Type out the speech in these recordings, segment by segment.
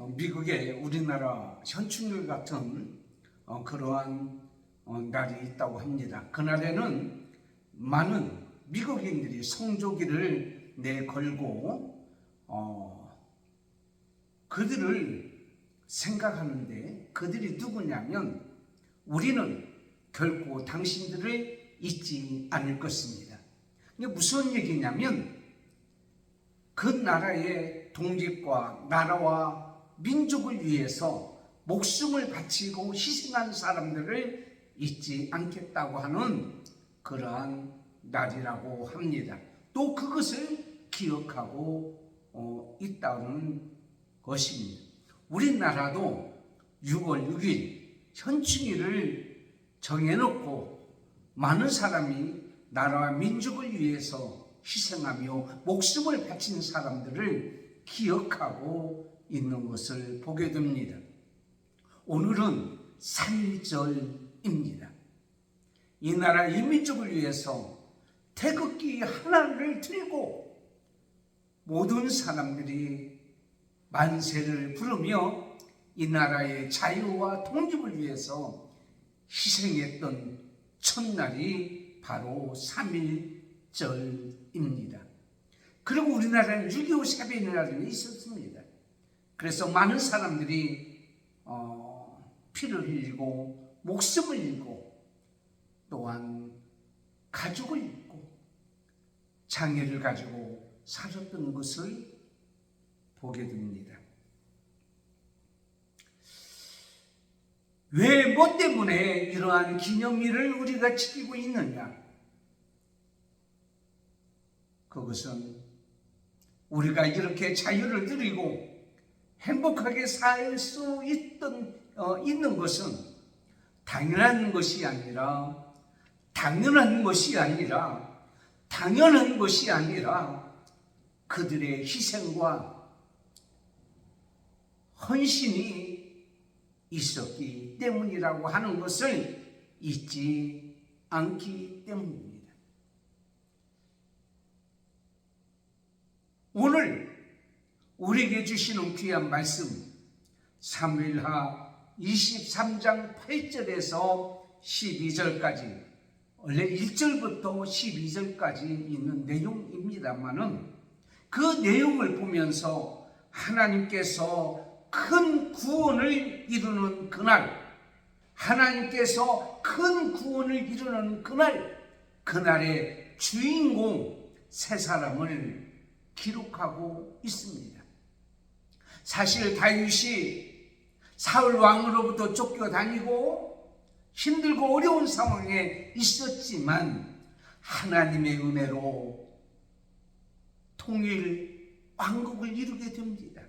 미국에 우리나라 현충일 같은 그러한 날이 있다고 합니다. 그날에는 많은 미국인들이 성조기를 내걸고 그들을 생각하는데, 그들이 누구냐면 우리는 결코 당신들을 잊지 않을 것입니다. 이게 무슨 얘기냐면 그 나라의 독립과 나라와 민족을 위해서 목숨을 바치고 희생한 사람들을 잊지 않겠다고 하는 그러한 날이라고 합니다. 또 그것을 기억하고 있다는 것입니다. 우리나라도 6월 6일 현충일을 정해놓고 많은 사람이 나라와 민족을 위해서 희생하며 목숨을 바친 사람들을 기억하고 있는 것을 보게 됩니다. 오늘은 3.1절입니다. 이 나라 이 민족을 위해서 태극기 하나를 들고 모든 사람들이 만세를 부르며 이 나라의 자유와 독립을 위해서 희생했던 첫날이 바로 3.1절입니다. 그리고 우리나라는 6.25 세배날이 있었습니다. 그래서 많은 사람들이 피를 흘리고 목숨을 잃고 또한 가족을 잃고 장애를 가지고 살았던 것을 보게 됩니다. 왜, 뭐 때문에 이러한 기념일을 우리가 지키고 있느냐? 그것은 우리가 이렇게 자유를 누리고 행복하게 살 수 있는 것은 당연한 것이 아니라 그들의 희생과 헌신이 있었기 때문이라고 하는 것을 잊지 않기 때문입니다. 오늘 우리에게 주시는 귀한 말씀, 사무엘하 23장 8절에서 12절까지, 원래 1절부터 12절까지 있는 내용입니다만은 그 내용을 보면서 하나님께서 큰 구원을 이루는 그날의 주인공 세 사람을 기록하고 있습니다. 사실 다윗이 사울 왕으로부터 쫓겨다니고 힘들고 어려운 상황에 있었지만 하나님의 은혜로 통일 왕국을 이루게 됩니다.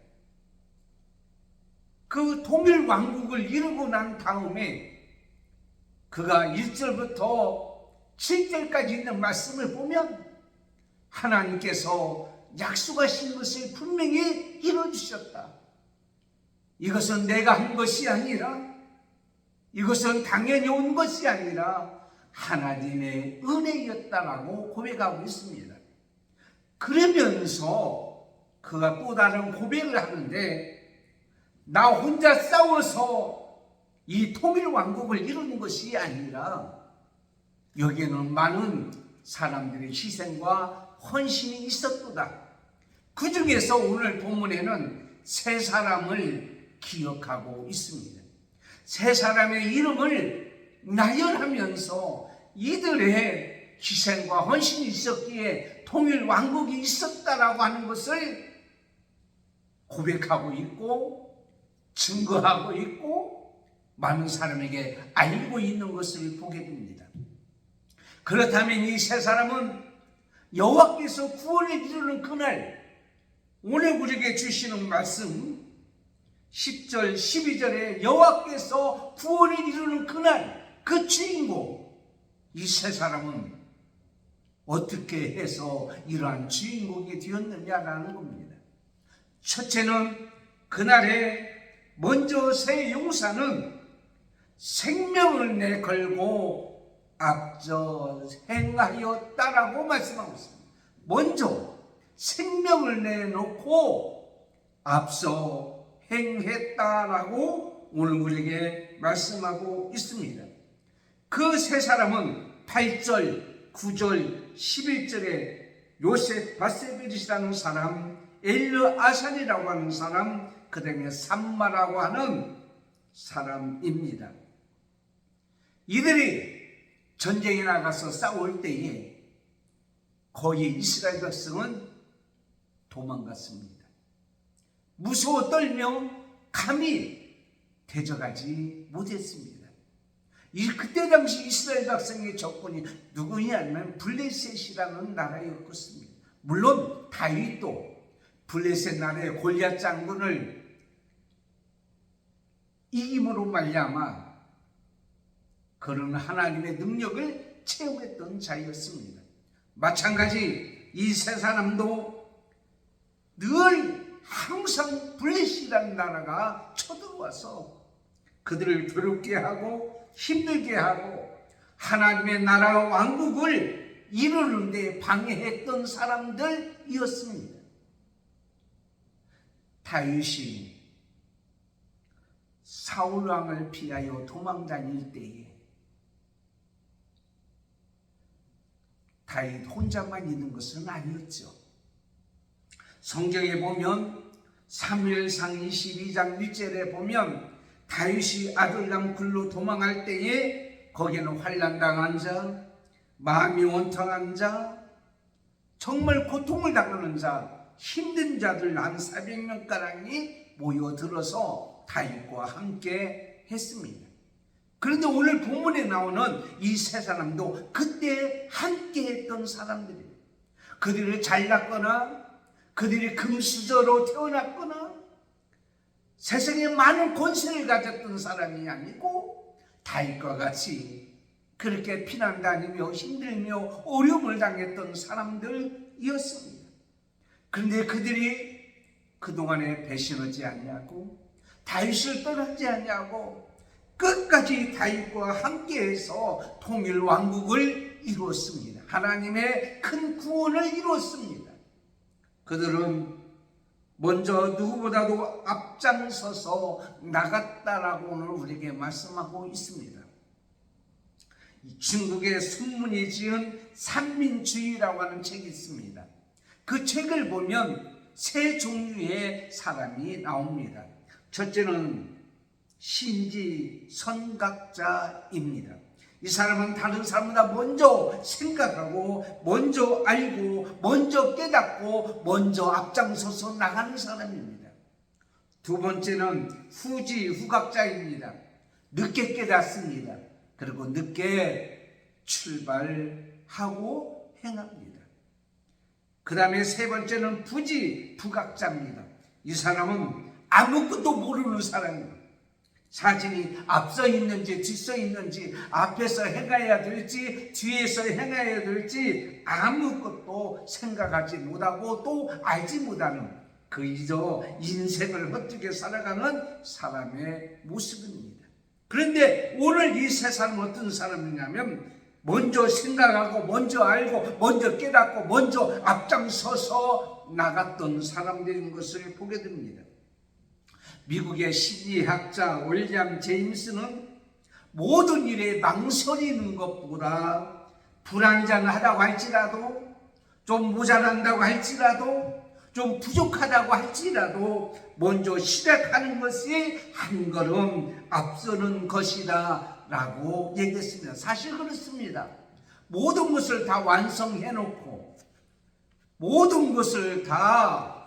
그 통일 왕국을 이루고 난 다음에 그가 1절부터 7절까지 있는 말씀을 보면 하나님께서 약속하신 것을 분명히 이루어주셨다. 이것은 내가 한 것이 아니라, 이것은 당연히 온 것이 아니라 하나님의 은혜였다라고 고백하고 있습니다. 그러면서 그가 또 다른 고백을 하는데, 나 혼자 싸워서 이 통일 왕국을 이루는 것이 아니라 여기에는 많은 사람들의 희생과 헌신이 있었도다. 그 중에서 오늘 본문에는 세 사람을 기억하고 있습니다. 세 사람의 이름을 나열하면서 이들의 희생과 헌신이 있었기에 통일 왕국이 있었다라고 하는 것을 고백하고 있고 증거하고 있고 많은 사람에게 알고 있는 것을 보게 됩니다. 그렇다면 이 세 사람은 여호와께서 구원을 이루는 그날, 오늘 우리에게 주시는 말씀 10절 12절에 여호와께서 구원을 이루는 그날, 그 주인공, 이 세 사람은 어떻게 해서 이러한 주인공이 되었느냐라는 겁니다. 첫째는 그날에 먼저 세 용사는 생명을 내걸고 앞서 행하였다라고 말씀하고 있습니다. 먼저 생명을 내놓고 앞서 행했다라고 오늘 우리에게 말씀하고 있습니다. 그 세 사람은 8절, 9절, 11절에 요셉 바세빌이라는 사람, 엘르아살이라고 하는 사람, 그 다음에 삼마라고 하는 사람입니다. 이들이 전쟁에 나가서 싸울 때에 거의 이스라엘 백성은 도망갔습니다. 무서워 떨며 감히 대적하지 못했습니다. 그때 당시 이스라엘 백성의 적군이 누구냐면 블레셋이라는 나라였습니다. 물론 다윗도 블레셋 나라의 골리앗 장군을 이김으로 말미암아 그런 하나님의 능력을 체험했던 자였습니다. 마찬가지 이 세 사람도 늘 항상 블레셋이라는 나라가 쳐들어와서 그들을 괴롭게 하고 힘들게 하고 하나님의 나라와 왕국을 이루는 데 방해했던 사람들이었습니다. 다윗이 사울 왕을 피하여 도망 다닐 때에 다윗 혼자만 있는 것은 아니었죠. 성경에 보면 사무엘상 22장 1절에 보면 다윗이 아둘람 굴로 도망할 때에 거기에는 환난당한 자, 마음이 원통한 자, 정말 고통을 당하는 자, 힘든 자들 한 400명가량이 모여들어서 다윗과 함께 했습니다. 그런데 오늘 본문에 나오는 이 세 사람도 그때 함께 했던 사람들이에요. 그들이 잘났거나 그들이 금수저로 태어났거나 세상에 많은 권세를 가졌던 사람이 아니고 다윗과 같이 그렇게 피난 다니며 힘들며 어려움을 당했던 사람들이었습니다. 그런데 그들이 그동안에 배신하지 않냐고 다윗을 떠나지 않냐고 끝까지 다윗과 함께해서 통일 왕국을 이루었습니다. 하나님의 큰 구원을 이루었습니다. 그들은 먼저 누구보다도 앞장서서 나갔다라고 오늘 우리에게 말씀하고 있습니다. 중국의 순문이 지은 삼민주의라고 하는 책이 있습니다. 그 책을 보면 세 종류의 사람이 나옵니다. 첫째는 신지 선각자입니다. 이 사람은 다른 사람보다 먼저 생각하고 먼저 알고 먼저 깨닫고 먼저 앞장서서 나가는 사람입니다. 두 번째는 후각자입니다. 늦게 깨닫습니다. 그리고 늦게 출발하고 행합니다. 그 다음에 세 번째는 부각자입니다. 이 사람은 아무것도 모르는 사람입니다. 사진이 앞서 있는지 뒤서 있는지 앞에서 행해야 될지 뒤에서 행해야 될지 아무것도 생각하지 못하고 또 알지 못하는 그저 인생을 헛되게 살아가는 사람의 모습입니다. 그런데 오늘 이 세 사람은 어떤 사람이냐면 먼저 생각하고 먼저 알고 먼저 깨닫고 먼저 앞장서서 나갔던 사람들인 것을 보게 됩니다. 미국의 심리학자 윌리엄 제임스는 모든 일에 망설이는 것보다 불완전하다고 할지라도 좀 모자란다고 할지라도 좀 부족하다고 할지라도 먼저 시작하는 것이 한 걸음 앞서는 것이다 라고 얘기했습니다. 사실 그렇습니다. 모든 것을 다 완성해놓고 모든 것을 다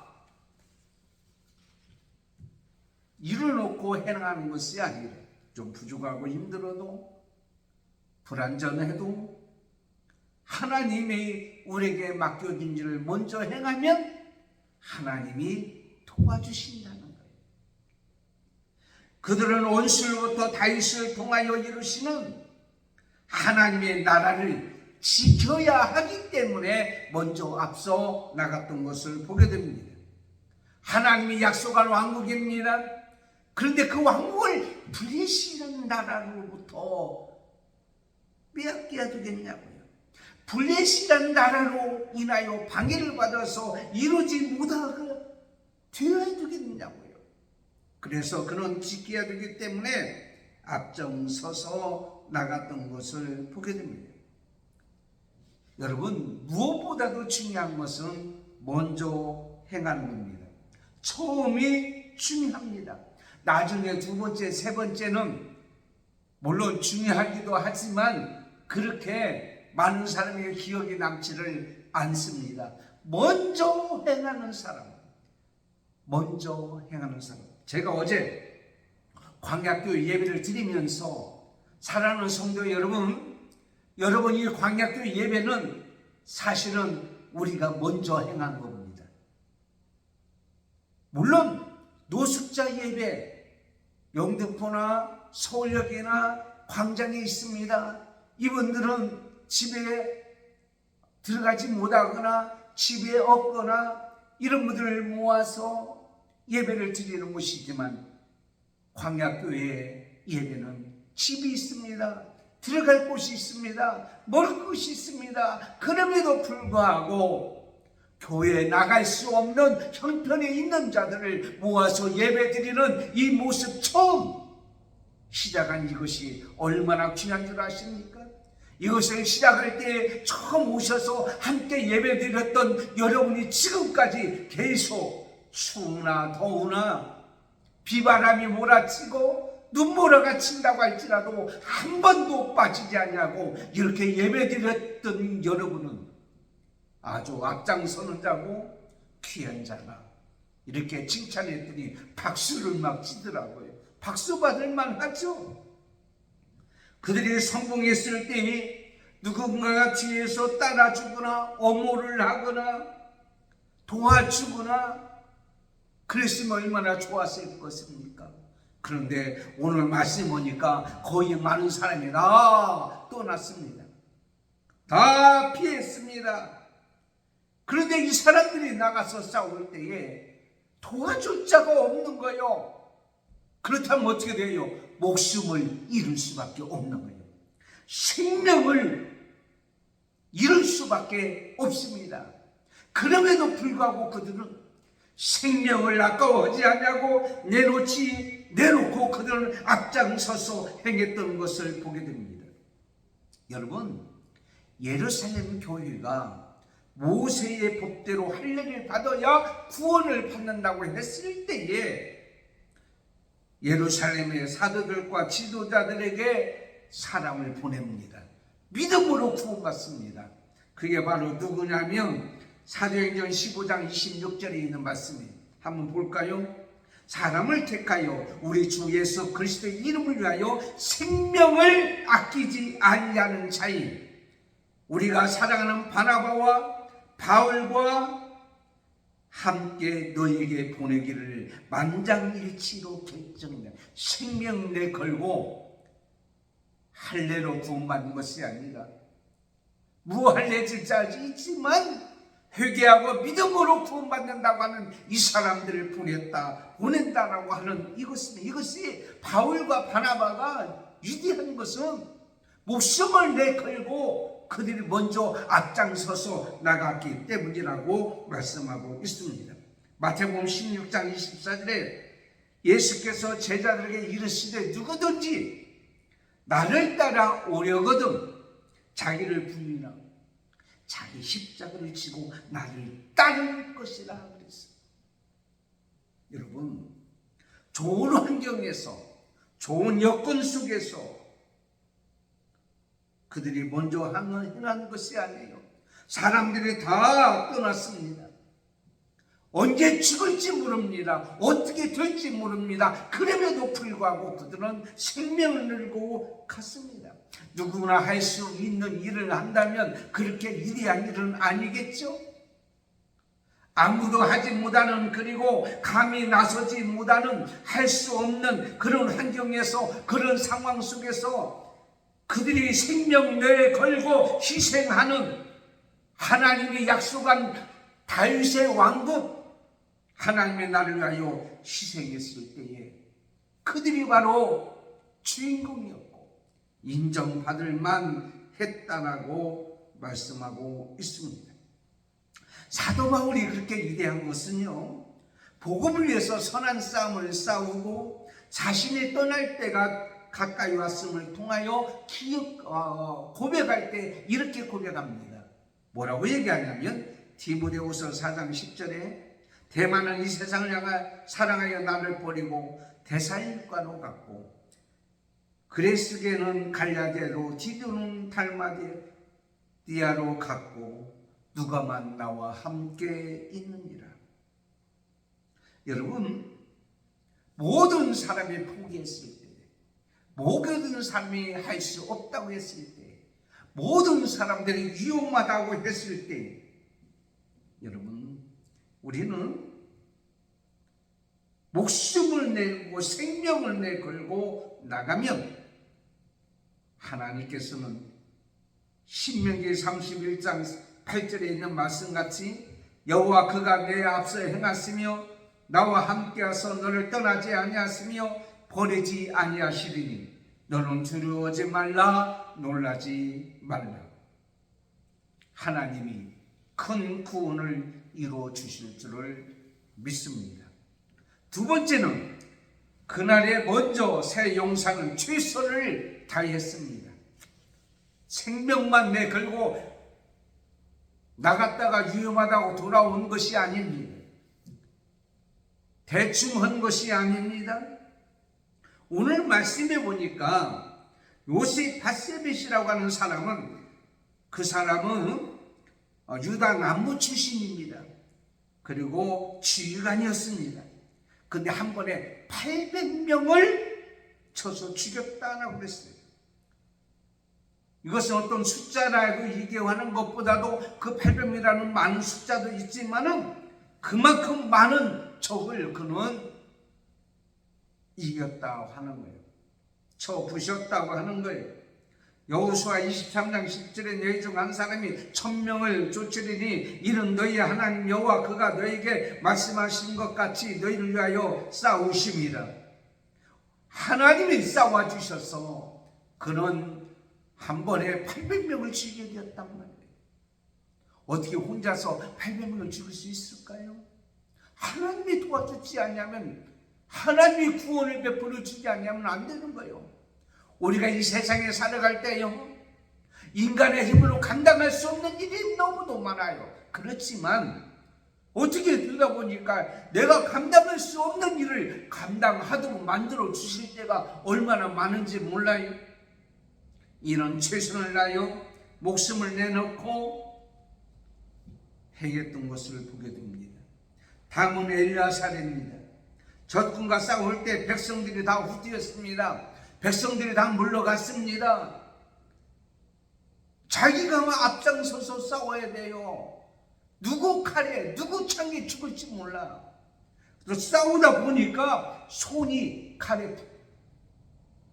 이뤄놓고 행하는 것이 아니라 좀 부족하고 힘들어도 불완전해도 하나님이 우리에게 맡겨진 일을 먼저 행하면 하나님이 도와주신다는 거예요. 그들은 원수로부터 다윗을 통하여 이루시는 하나님의 나라를 지켜야 하기 때문에 먼저 앞서 나갔던 것을 보게 됩니다. 하나님이 약속한 왕국입니다. 그런데 그 왕국을 블레셋이라는 나라로부터 빼앗겨야 되겠냐고요. 블레셋이라는 나라로 인하여 방해를 받아서 이루지 못하게 되어야 되겠냐고요. 그래서 그는 지켜야 되기 때문에 앞장서서 나갔던 것을 보게 됩니다. 여러분, 무엇보다도 중요한 것은 먼저 행하는 겁니다. 처음이 중요합니다. 나중에 두 번째, 세 번째는 물론 중요하기도 하지만 그렇게 많은 사람의 기억에 남지를 않습니다. 먼저 행하는 사람. 제가 어제 광야교 예배를 드리면서 사랑하는 성도 여러분, 이 광야교 예배는 사실은 우리가 먼저 행한 겁니다. 물론 노숙자 예배, 영등포나 서울역이나 광장에 있습니다. 이분들은 집에 들어가지 못하거나 집에 없거나 이런 분들을 모아서 예배를 드리는 곳이지만 광야교회의 예배는 집이 있습니다. 들어갈 곳이 있습니다. 먹을 곳이 있습니다. 그럼에도 불구하고 교회에 나갈 수 없는 형편에 있는 자들을 모아서 예배드리는 이 모습, 처음 시작한 이것이 얼마나 귀한 줄 아십니까? 이것을 시작할 때 처음 오셔서 함께 예배드렸던 여러분이 지금까지 계속 추우나 더우나 비바람이 몰아치고 눈보라가 친다고 할지라도 한 번도 빠지지 않냐고 이렇게 예배드렸던 여러분은 아주 앞장서는 자고 귀한 자다, 이렇게 칭찬했더니 박수를 막 치더라고요. 박수 받을 만하죠. 그들이 성공했을 때 누군가가 뒤에서 따라주거나 엄호를 하거나 도와주거나 그랬으면 얼마나 좋았을 것입니까? 그런데 오늘 말씀 보니까 거의 많은 사람이 다 떠났습니다. 다 피했습니다. 그런데 이 사람들이 나가서 싸울 때에 도와줄 자가 없는 거예요. 그렇다면 어떻게 돼요? 목숨을 잃을 수밖에 없는 거예요. 생명을 잃을 수밖에 없습니다. 그럼에도 불구하고 그들은 생명을 아까워하지 않냐고 내놓고 그들은 앞장서서 행했던 것을 보게 됩니다. 여러분, 예루살렘 교회가 모세의 법대로 할례를 받아야 구원을 받는다고 했을 때에 예루살렘의 사도들과 지도자들에게 사람을 보냅니다. 믿음으로 구원받습니다. 그게 바로 누구냐면 사도행전 15장 26절에 있는 말씀이에요. 한번 볼까요? 사람을 택하여 우리 주 예수 그리스도의 이름을 위하여 생명을 아끼지 아니하는 자인 우리가 사랑하는 바나바와 바울과 함께 너에게 보내기를 만장일치로 결정이다. 생명 내걸고 할례로 구원받는 것이 아니라 무할례 질자지 있지만 회개하고 믿음으로 구원받는다고 하는 이 사람들을 보낸다라고 하는 이것이 바울과 바나바가 위대한 것은 목숨을 내걸고 그들이 먼저 앞장서서 나갔기 때문이라고 말씀하고 있습니다. 마태복음 16장 24절에 예수께서 제자들에게 이르시되 누구든지 나를 따라 오려거든 자기를 부인하고 자기 십자가를 지고 나를 따를 것이라 그랬어요. 여러분, 좋은 환경에서 좋은 여건 속에서 그들이 먼저 행한 것이 아니에요. 사람들이 다 떠났습니다. 언제 죽을지 모릅니다. 어떻게 될지 모릅니다. 그럼에도 불구하고 그들은 생명을 들고 갔습니다. 누구나 할 수 있는 일을 한다면 그렇게 위대한 일은 아니겠죠? 아무도 하지 못하는, 그리고 감히 나서지 못하는, 할 수 없는 그런 환경에서, 그런 상황 속에서 그들이 생명 내에 걸고 희생하는, 하나님이 약속한 다윗의 왕국, 하나님의 나를 위하여 희생했을 때에 그들이 바로 주인공이었고 인정받을 만했다라고 말씀하고 있습니다. 사도 바울이 그렇게 위대한 것은요, 복음을 위해서 선한 싸움을 싸우고 자신이 떠날 때가 가까이 왔음을 통하여 고백할 때 이렇게 고백합니다. 뭐라고 얘기하냐면 디모데후서 4장 10절에 대만은 이 세상을 사랑하여 나를 버리고 데살로니가로 갔고 그레스게는 갈라디아로 디도는 달마디아로 갔고 누가만 나와 함께 있느니라. 여러분, 모든 사람이 포기했을 때, 모든 사람이 할 수 없다고 했을 때, 모든 사람들이 위험하다고 했을 때, 여러분, 우리는 목숨을 내고 생명을 내걸고 나가면 하나님께서는 신명기 31장 8절에 있는 말씀같이 여호와 그가 내 앞서 행하시며 나와 함께하서 너를 떠나지 아니하시며 버리지 아니하시리니 너는 두려워하지 말라 놀라지 말라. 하나님이 큰 구원을 이루어 주실 줄을 믿습니다. 두 번째는 그날에 먼저 새 용사는 최선을 다했습니다. 생명만 내걸고 나갔다가 위험하다고 돌아온 것이 아닙니다. 대충 한 것이 아닙니다. 오늘 말씀해 보니까 요셉 바세벳이라고 하는 사람은 그 사람은 유다 남부 출신입니다. 그리고 지휘관이었습니다. 근데 한 번에 800명을 쳐서 죽였다라고 그랬어요. 이것은 어떤 숫자라고 얘기하는 것보다도 그 800명이라는 많은 숫자도 있지만은 그만큼 많은 적을 그는 이겼다고 하는 거예요. 쳐 부셨다고 하는 거예요. 여호수아 23장 10절에 너희 중 한 사람이 1000명을 쫓으리니 이는 너희 하나님 여호와 그가 너희에게 말씀하신 것 같이 너희를 위하여 싸우심이라. 하나님이 싸워주셔서 그는 한 번에 800명을 죽이게 되었단 말이에요. 어떻게 혼자서 800명을 죽일 수 있을까요? 하나님이 도와주지 않냐면, 하나님이 구원을 베풀어 주지 않냐면 안 되는 거예요. 우리가 이 세상에 살아갈 때요, 인간의 힘으로 감당할 수 없는 일이 너무도 많아요. 그렇지만 어떻게 되다 보니까 내가 감당할 수 없는 일을 감당하도록 만들어 주실 때가 얼마나 많은지 몰라요. 이런 최선을 다하여 목숨을 내놓고 행했던 것을 보게 됩니다. 다음은 엘리야살입니다. 적군과 싸울 때 백성들이 다 흩어졌습니다. 백성들이 다 물러갔습니다. 자기가 앞장서서 싸워야 돼요. 누구 칼에 누구 창에 죽을지 몰라. 그래서 싸우다 보니까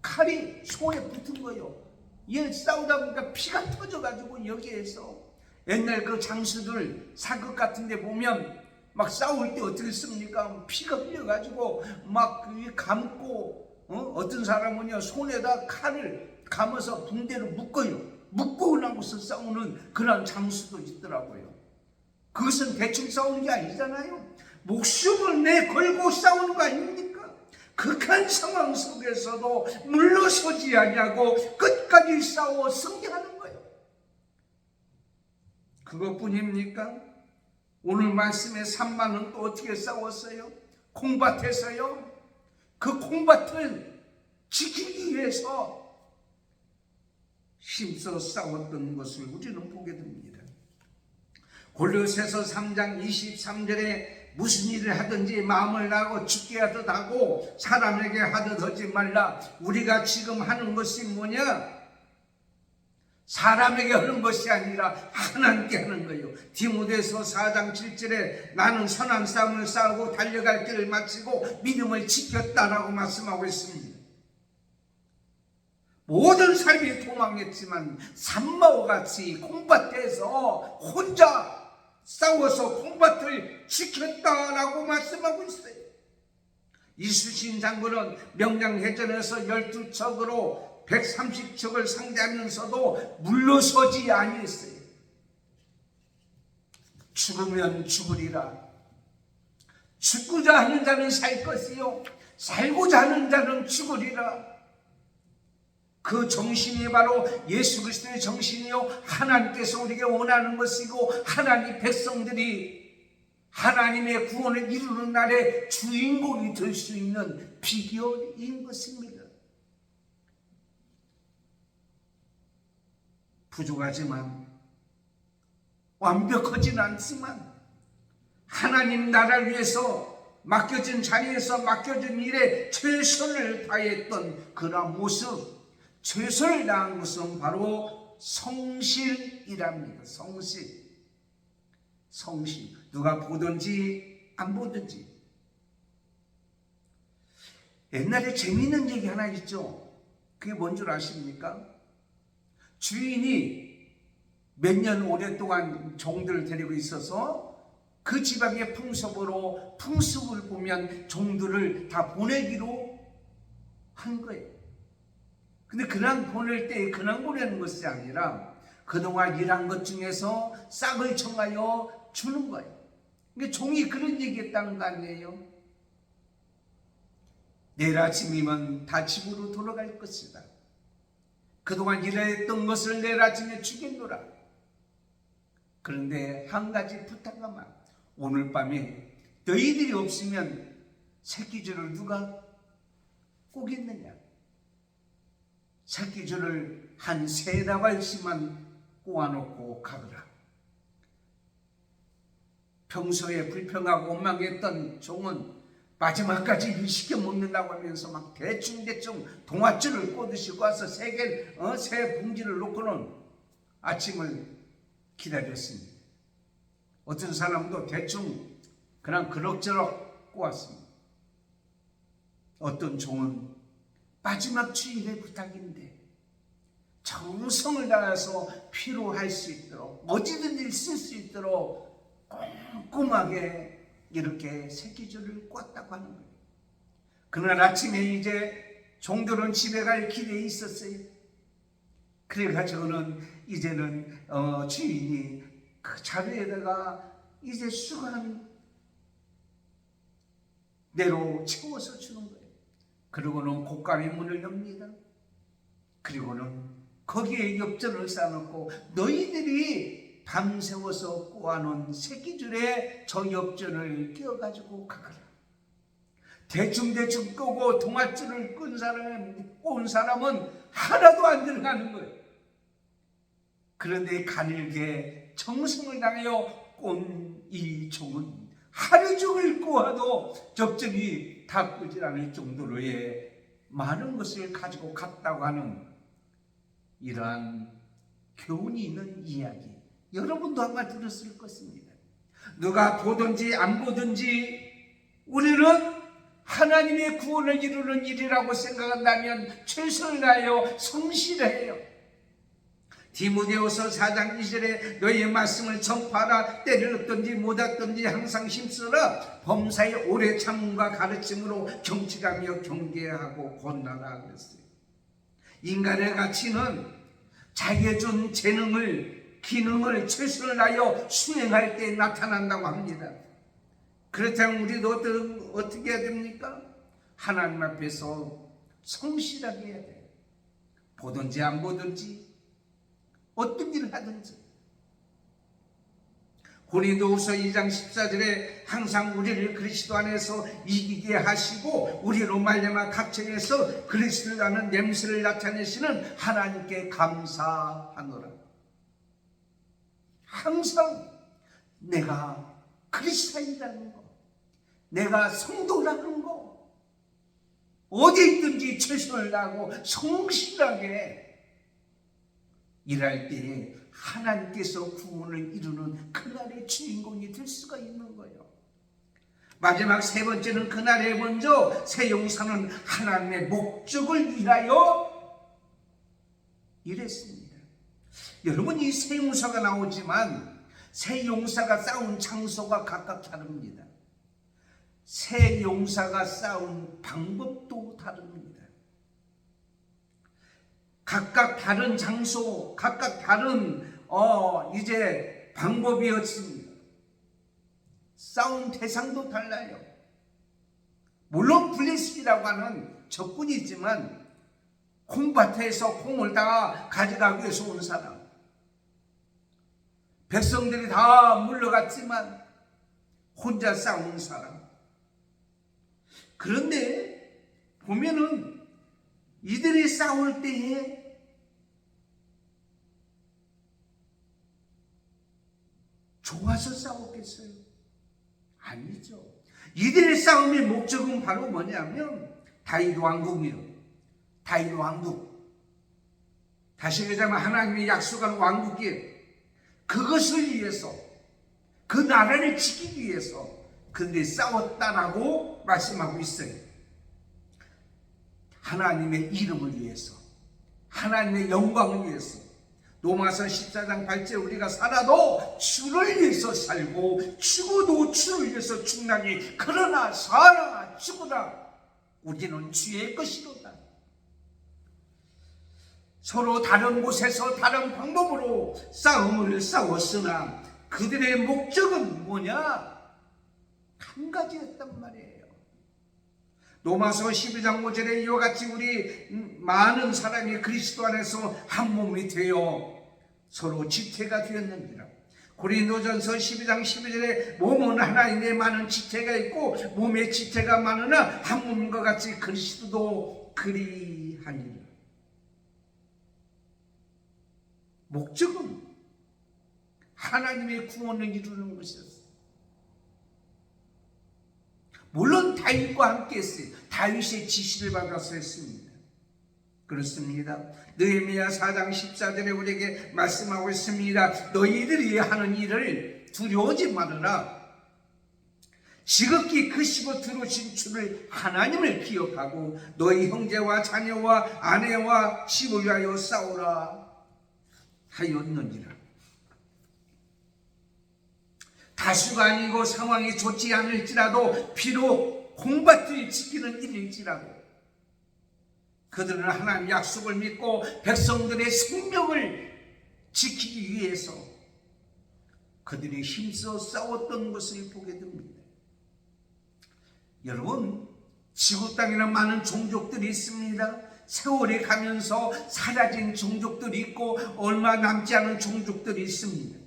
칼이 손에 붙은 거예요. 얘 싸우다 보니까 피가 터져가지고 여기에서 옛날 그 장수들 사극 같은 데 보면 막 싸울 때 어떻게 씁니까? 피가 흘려가지고 막 감고 어떤 사람은요 손에다 칼을 감아서 붕대로 묶어요. 묶고 나고서 싸우는 그런 장수도 있더라고요. 그것은 대충 싸우는 게 아니잖아요. 목숨을 내걸고 싸우는 거 아닙니까? 극한 상황 속에서도 물러서지 아니하고 끝까지 싸워 승리하는 거예요. 그것뿐입니까? 오늘 말씀에 3만은 또 어떻게 싸웠어요? 콩밭에서요. 그 콩밭을 지키기 위해서 힘써 싸웠던 것을 우리는 보게 됩니다. 골로새서 3장 23절에 무슨 일을 하든지 마음을 다하고 죽게 하듯 하고 사람에게 하듯 하지 말라. 우리가 지금 하는 것이 뭐냐? 사람에게 하는 것이 아니라 하나님께 하는 거예요. 디모데서 4장 7절에 나는 선한 싸움을 싸우고 달려갈 길을 마치고 믿음을 지켰다라고 말씀하고 있습니다. 모든 삶이 도망했지만 산마와 같이 콩밭에서 혼자 싸워서 콩밭을 지켰다라고 말씀하고 있어요. 이수신 장군은 명량해전에서 12척으로 130척을 상대하면서도 물러서지 아니했어요. 죽으면 죽으리라. 죽고자 하는 자는 살 것이요 살고자 하는 자는 죽으리라. 그 정신이 바로 예수 그리스도의 정신이요 하나님께서 우리에게 원하는 것이고 하나님 백성들이 하나님의 구원을 이루는 날에 주인공이 될 수 있는 비결인 것입니다. 부족하지만 완벽하진 않지만 하나님 나라를 위해서 맡겨진 자리에서 맡겨진 일에 최선을 다했던 그런 모습, 최선을 다한 것은 바로 성실이랍니다. 성실. 누가 보든지 안 보든지. 옛날에 재미있는 얘기 하나 있죠. 그게 뭔 줄 아십니까? 주인이 몇 년 오랫동안 종들을 데리고 있어서 그 지방의 풍습을 보면 종들을 다 보내기로 한 거예요. 근데 그냥 보낼 때 그냥 보내는 것이 아니라 그동안 일한 것 중에서 싹을 청하여 주는 거예요. 그러니까 종이 그런 얘기했다는 거 아니에요? 내일 아침이면 다 집으로 돌아갈 것이다. 그동안 일했던 것을 내일 아침에 주겠노라. 그런데 한 가지 부탁하마. 오늘 밤에 너희들이 없으면 새끼줄을 누가 꼬겠느냐? 새끼줄을 한 3다발씩만 꼬아놓고 가거라. 평소에 불평하고 원망했던 종은 마지막까지 일 시켜 먹는다고 하면서 막 대충 동아줄을 꼬듯이 꼬아서 세 봉지를 놓고는 아침을 기다렸습니다. 어떤 사람도 대충 그냥 그럭저럭 꼬았습니다. 어떤 종은 마지막 주일의 부탁인데 정성을 다해서 피로할 수 있도록 어디든지 쓸 수 있도록 꼼꼼하게 이렇게 새끼줄을 꽂았다고 하는 거예요. 그날 아침에 이제 종들은 집에 갈 길에 있었어요. 그래가지고는 이제는 주인이 그 자리에다가 이제 수건 내로 채워서 주는 거예요. 그리고는 곶감의 문을 엽니다. 그리고는 거기에 엽전을 쌓아놓고 너희들이 밤새워서 꼬아놓은 새끼줄에 저 엽전을 끼워가지고 가거라. 대충 끄고 동아줄을 꼰 사람은 하나도 안 들어가는 거예요. 그런데 가늘게 정성을 당하여 꼰 이 종은 하루 종일 꼬아도 적절히 다 끄질 않을 정도로의 많은 것을 가지고 갔다고 하는 이러한 교훈이 있는 이야기, 여러분도 아마 들었을 것입니다. 누가 보든지 안 보든지 우리는 하나님의 구원을 이루는 일이라고 생각한다면 최선을 다하여 성실해요. 디모데후서 4장 2절에 너희의 말씀을 전파하라. 때를 얻든지 못하든지 항상 힘쓰라. 범사에 오래 참음과 가르침으로 경직하며 경계하고 권하라 그랬어요. 인간의 가치는 자기의 준 기능을 최선을 다하여 수행할 때 나타난다고 합니다. 그렇다면 우리도 어떻게 해야 됩니까? 하나님 앞에서 성실하게 해야 돼요. 보든지 안 보든지 어떤 일을 하든지. 고린도후서 2장 14절에 항상 우리를 그리스도 안에서 이기게 하시고 우리로 말미암아 각처에서 그리스도를 아는 냄새를 나타내시는 하나님께 감사하노라. 항상 내가 그리스도인이라는 거, 내가 성도라는 거, 어디 있든지 최선을 다하고 성실하게 일할 때에 하나님께서 구원을 이루는 그날의 주인공이 될 수가 있는 거예요. 마지막 세 번째는 그날에 먼저 새 용사는 하나님의 목적을 위하여 일했습니다. 여러분, 이 새 용사가 나오지만 새 용사가 싸운 장소가 각각 다릅니다. 새 용사가 싸운 방법도 다릅니다. 각각 다른 장소, 각각 다른 이제 방법이었습니다. 싸운 대상도 달라요. 물론 블레셋이라고 하는 적군이지만 콩밭에서 콩을 다 가져가기 위해서 온 사람, 백성들이 다 물러갔지만 혼자 싸우는 사람. 그런데 보면은 이들이 싸울 때에 좋아서 싸웠겠어요? 아니죠. 이들의 싸움의 목적은 바로 뭐냐면 다윗 왕국이요. 다윗 왕국. 다시 얘기하자면 하나님의 약속한 왕국이에요. 그것을 위해서, 그 나라를 지키기 위해서 그들이 싸웠다라고 말씀하고 있어요. 하나님의 이름을 위해서, 하나님의 영광을 위해서. 로마서 14장 8절 우리가 살아도 주를 위해서 살고 죽어도 주를 위해서 죽나니 그러나 살아 죽어라 우리는 주의 것이로다. 서로 다른 곳에서 다른 방법으로 싸움을 싸웠으나 그들의 목적은 뭐냐? 한 가지였단 말이에요. 로마서 12장 5절에 이와 같이 우리 많은 사람이 그리스도 안에서 한 몸이 되어 서로 지체가 되었느니라. 고린도전서 12장 12절에 몸은 하나인데 많은 지체가 있고 몸의 지체가 많으나 한 몸과 같이 그리스도도 그리하니라. 목적은 하나님의 구원을 이루는 것이었어요. 물론 다윗과 함께 했어요. 다윗의 지시를 받아서 했습니다. 그렇습니다. 느헤미야 4장 14절에 우리에게 말씀하고 있습니다. 너희들이 하는 일을 두려워하지 말아라. 지극히 크시고 들으신 주를 하나님을 기억하고 너희 형제와 자녀와 아내와 집을 위하여 싸우라 하였느니라. 다수가 아니고 상황이 좋지 않을지라도 비록 콩밭을 지키는 일일지라도 그들은 하나님 약속을 믿고 백성들의 생명을 지키기 위해서 그들이 힘써 싸웠던 것을 보게 됩니다. 여러분, 지구 땅에는 많은 종족들이 있습니다. 세월이 가면서 사라진 종족들이 있고 얼마 남지 않은 종족들이 있습니다.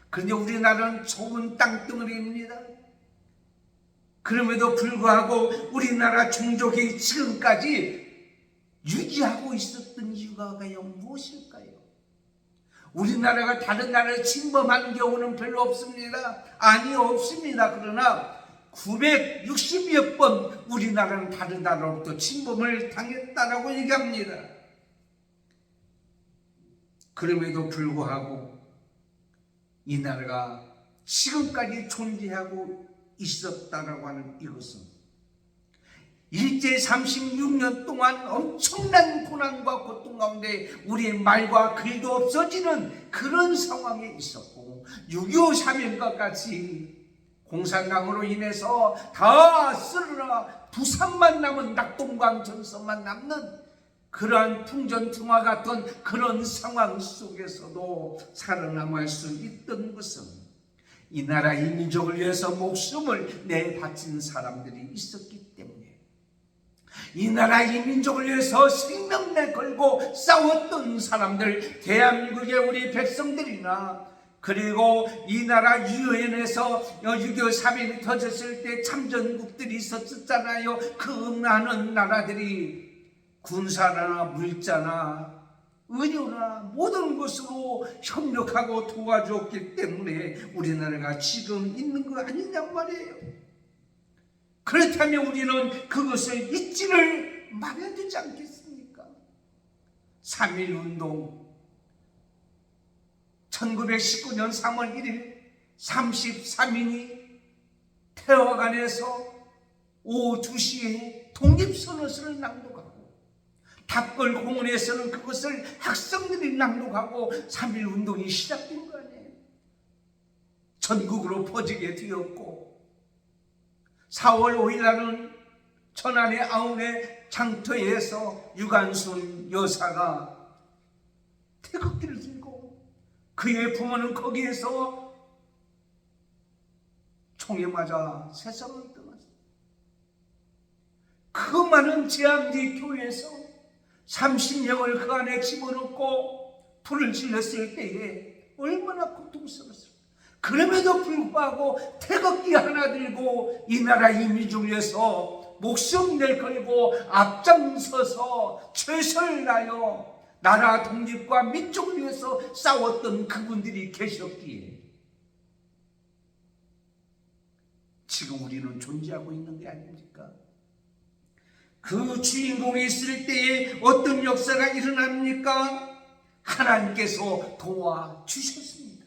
그런데 우리나라는 좁은 땅덩어리입니다. 그럼에도 불구하고 우리나라 종족이 지금까지 유지하고 있었던 이유가 과연 무엇일까요? 우리나라가 다른 나라를 침범한 경우는 별로 없습니다. 아니, 없습니다. 그러나 960여 번 우리나라는 다른 나라로부터 침범을 당했다라고 얘기합니다. 그럼에도 불구하고 이 나라가 지금까지 존재하고 있었다라고 하는 이것은 일제 36년 동안 엄청난 고난과 고통 가운데 우리의 말과 글도 없어지는 그런 상황에 있었고 6.25 사명과 같이 공산당으로 인해서 다 쓸어라 부산만 남은 낙동강 전선만 남는 그러한 풍전등화 같은 그런 상황 속에서도 살아남을 수 있던 것은 이 나라 이 민족을 위해서 목숨을 내바친 사람들이 있었기 때문에 이 나라 이 민족을 위해서 생명 내걸고 싸웠던 사람들, 대한민국의 우리 백성들이나 그리고 이 나라 유엔에서 6.25 사변이 터졌을 때 참전국들이 있었잖아요. 그 많은 나라들이 군사나 물자나 의료나 모든 것으로 협력하고 도와줬기 때문에 우리나라가 지금 있는 거 아니냐 말이에요. 그렇다면 우리는 그것을 잊지를 말아야 되지 않겠습니까? 3.1운동 1919년 3월 1일 33인이 태화관에서 오후 2시에 독립선언서를 낭독하고 탑골 공원에서는 그것을 학생들이 낭독하고 3.1운동이 시작된 거 아니에요. 전국으로 퍼지게 되었고 4월 5일 날은 천안의 아웅의 장터에서 유관순 여사가 태극기를 들고 그의 부모는 거기에서 총에 맞아 세상을 떠났어요. 그 많은 제암리 교회에서 30명을 그 안에 집어넣고 불을 질렀을 때에 얼마나 고통스러웠어요. 그럼에도 불구하고 태극기 하나 들고 이 나라 이민족을 위해서 목숨 내걸고 앞장서서 최선을 다하여 나라 독립과 민족을 위해서 싸웠던 그분들이 계셨기에 지금 우리는 존재하고 있는 게 아닙니까? 그 주인공이 있을 때에 어떤 역사가 일어납니까? 하나님께서 도와주셨습니다.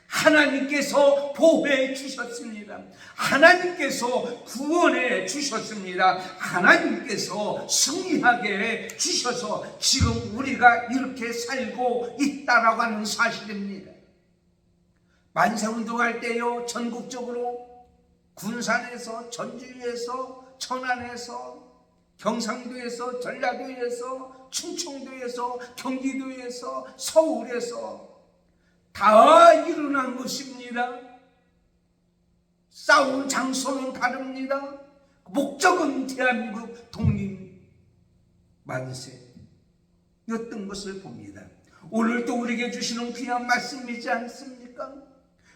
하나님께서 보호해 주셨습니다. 하나님께서 구원해 주셨습니다. 하나님께서 승리하게 주셔서 지금 우리가 이렇게 살고 있다라고 하는 사실입니다. 만세운동할 때요, 전국적으로 군산에서, 전주에서, 천안에서, 경상도에서, 전라도에서, 충청도에서, 경기도에서, 서울에서 다 일어난 것입니다. 싸운 장소는 다릅니다. 목적은 대한민국 독립 만세였던 것을 봅니다. 오늘도 우리에게 주시는 귀한 말씀이지 않습니까?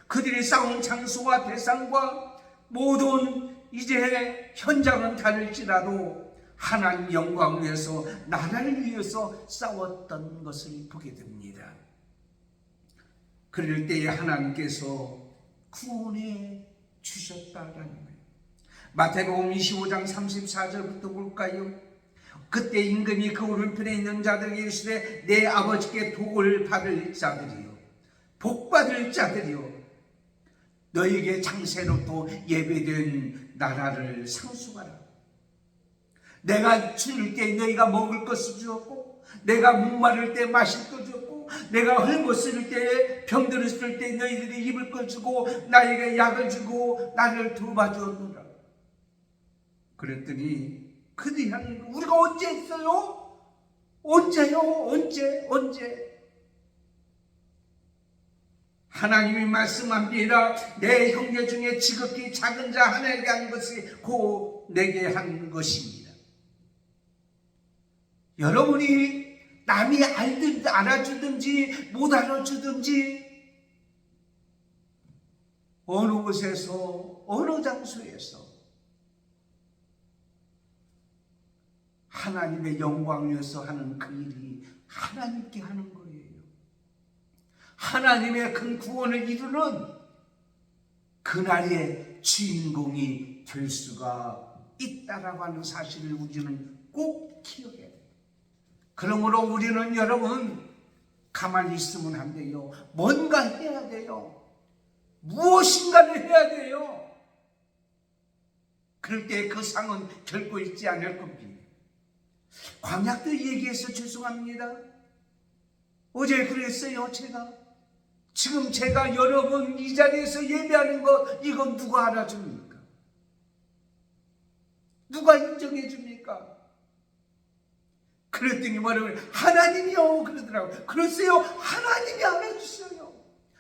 그들이 싸운 장소와 대상과 모든 이제 현장은 다를지라도 하나님 영광을 위해서, 나라를 위해서 싸웠던 것을 보게 됩니다. 그럴 때에 하나님께서 구원해 주셨다라는 거예요. 마태복음 25장 34절부터 볼까요? 그때 임금이 그 오른편에 있는 자들에게 이르시되 내 아버지께 복을 받을 자들이요 복받을 자들이요 너에게 장세로부터 예배된 나라를 상속하라. 내가 추울 때 너희가 먹을 것을 주었고, 내가 목마를 때 마실 것 주었고, 내가 헐벗을 때 병들었을 때 너희들이 입을 것 주고 나에게 약을 주고 나를 돌봐주었노라. 그랬더니 그들이 하는 거, 우리가 언제 했어요? 언제요? 언제? 하나님이 말씀합니다. 내 형제 중에 지극히 작은 자 하나에게 한 것이 곧 내게 한 것입니다. 여러분이 남이 알든지 알아주든지 못 알아주든지 어느 곳에서 어느 장소에서 하나님의 영광을 위해서 하는 그 일이 하나님께 하는 거예요. 하나님의 큰 구원을 이루는 그날의 주인공이 될 수가 있다라고 하는 사실을 우리는 꼭 기억해야 돼요. 그러므로 우리는 여러분 가만히 있으면 안 돼요. 뭔가 해야 돼요. 무엇인가를 해야 돼요. 그럴 때 그 상은 결코 있지 않을 겁니다. 광약도 얘기해서 죄송합니다. 어제 그랬어요. 지금 제가 여러분 이 자리에서 예배하는 것, 이건 누가 알아줍니까? 누가 인정해 줍니까? 그랬더니 뭐라고 하나님이요 그러더라고요. 그러세요. 하나님이 알아주셔요.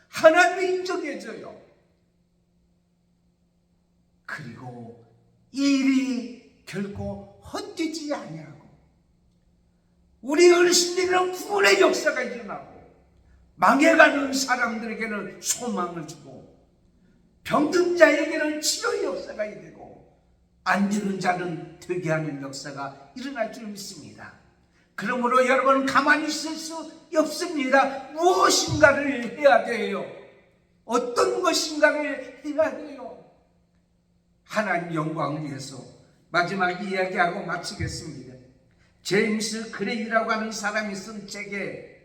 하나님이 인정해줘요. 그리고 이 일이 결코 헛되지 아니하고 우리 어르신들은 구원의 역사가 일어나고 망해가는 사람들에게는 소망을 주고 병든 자에게는 치료의 역사가 되고 안 되는 자는 되게 하는 역사가 일어날 줄 믿습니다. 그러므로 여러분 가만히 있을 수 없습니다. 무엇인가를 해야 돼요. 어떤 것인가를 해야 돼요. 하나님 영광을 위해서 마지막 이야기하고 마치겠습니다. 제임스 그레이라고 하는 사람이 쓴 책에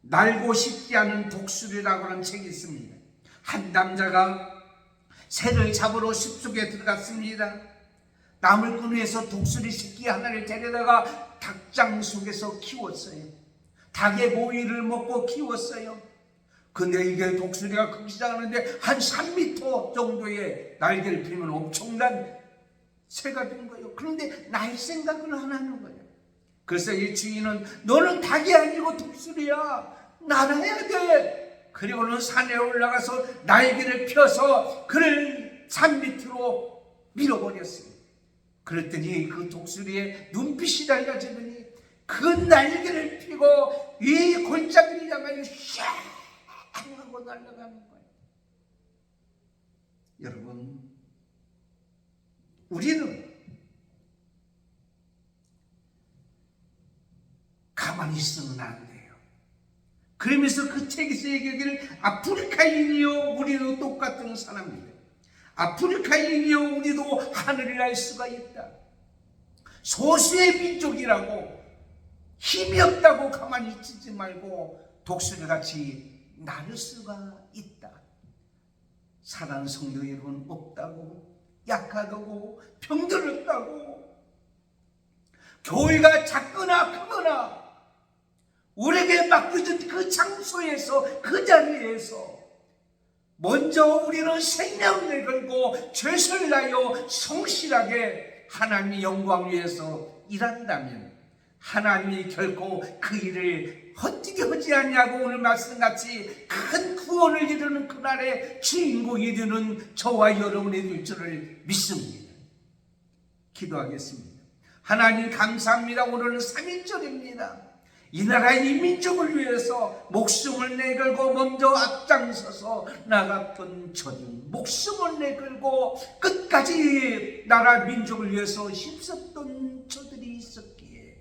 날고 싶지 않은 독수리라고 하는 책이 있습니다. 한 남자가 새를 잡으러 숲속에 들어갔습니다. 나물꾼에서 독수리 새끼 하나를 데려다가 닭장 속에서 키웠어요. 닭의 모이를 먹고 키웠어요. 근데 이게 독수리가 크기 시작하는데 한 3m 정도의 날개를 펴면 엄청난 새가 된 거예요. 그런데 날 생각을 안 하는 거예요. 그래서 이 주인은 너는 닭이 아니고 독수리야. 날아야 돼. 그리고는 산에 올라가서 날개를 펴서 그를 산 밑으로 밀어버렸어요. 그랬더니 그 독수리의 눈빛이 달라지더니 그 날개를 펴고 이 골짜기를 향하여 샥 하고 날아가는 거예요. 여러분, 우리는 가만히 있으면 안 돼요. 그러면서 그 책에서 얘기하기를 아프리카인이요 우리도 똑같은 사람이에요. 아프리카인이요 우리도 하늘을 날 수가 있다. 소수의 민족이라고 힘이 없다고 가만히 있지 말고 독수리같이 나를 수가 있다. 사랑하는 성도 여러분, 없다고, 약하다고, 병들었다고, 교회가 작거나 크거나 우리에게 맡겨진 그 장소에서, 그 자리에서 먼저 우리는 생명을 걸고 죄를 다하여 성실하게 하나님의 영광을 위해서 일한다면 하나님이 결코 그 일을 헛되게 하지 않냐고 오늘 말씀같이 큰 구원을 이루는 그날의 주인공이 되는 저와 여러분이 될 줄을 믿습니다. 기도하겠습니다. 하나님 감사합니다. 오늘은 3.1절입니다. 이 나라 이 민족을 위해서 목숨을 내걸고 먼저 앞장서서 나갔던 저들, 목숨을 내걸고 끝까지 나라 민족을 위해서 힘썼던 저들이 있었기에,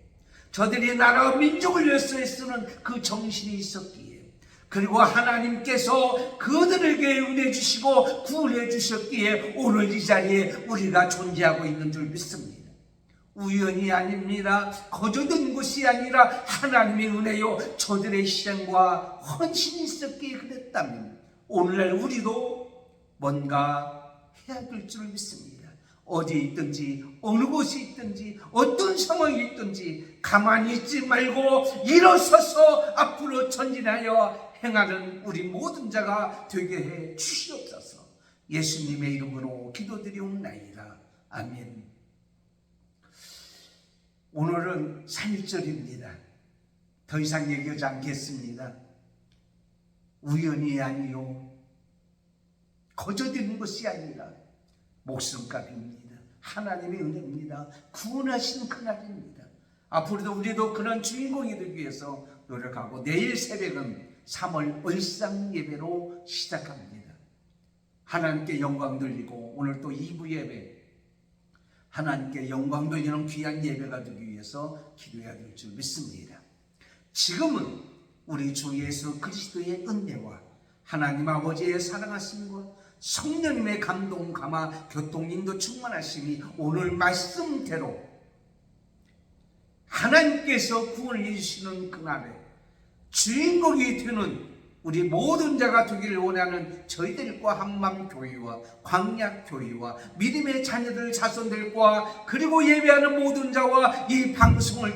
저들이 나라 민족을 위해서 애쓰는 그 정신이 있었기에, 그리고 하나님께서 그들에게 은혜 주시고 구원해 주셨기에 오늘 이 자리에 우리가 존재하고 있는 줄 믿습니다. 우연이 아닙니다. 거저된 것이 아니라 하나님의 은혜요 저들의 희생과 헌신이 있었기에 그랬다면 오늘날 우리도 뭔가 해야 될 줄 믿습니다. 어디에 있든지 어느 곳에 있든지 어떤 상황이 있든지 가만히 있지 말고 일어서서 앞으로 전진하여 행하는 우리 모든 자가 되게 해 주시옵소서. 예수님의 이름으로 기도드리옵나이다. 아멘. 오늘은 3.1절입니다. 더 이상 얘기하지 않겠습니다. 우연이 아니요 거저되는 것이 아니라 목숨값입니다. 하나님의 은혜입니다. 구원하신 그날입니다. 앞으로도 우리도 그런 주인공이 되기 위해서 노력하고 내일 새벽은 3월 얼상 예배로 시작합니다. 하나님께 영광 돌리고 오늘 또 2부 예배 하나님께 영광 돌리는 귀한 예배가 되기 위해서 기도해야 될 줄 믿습니다. 지금은 우리 주 예수 그리스도의 은혜와 하나님 아버지의 사랑하심과 성령님의 감동 감화 교통인도 충만하심이 오늘 말씀대로 하나님께서 구원을 해주시는 그날에 주인공이 되는 우리 모든 자가 되기를 원하는 저희들과 한맘교회와 광약교회와 믿음의 자녀들 자손들과 그리고 예배하는 모든 자와 이 방송을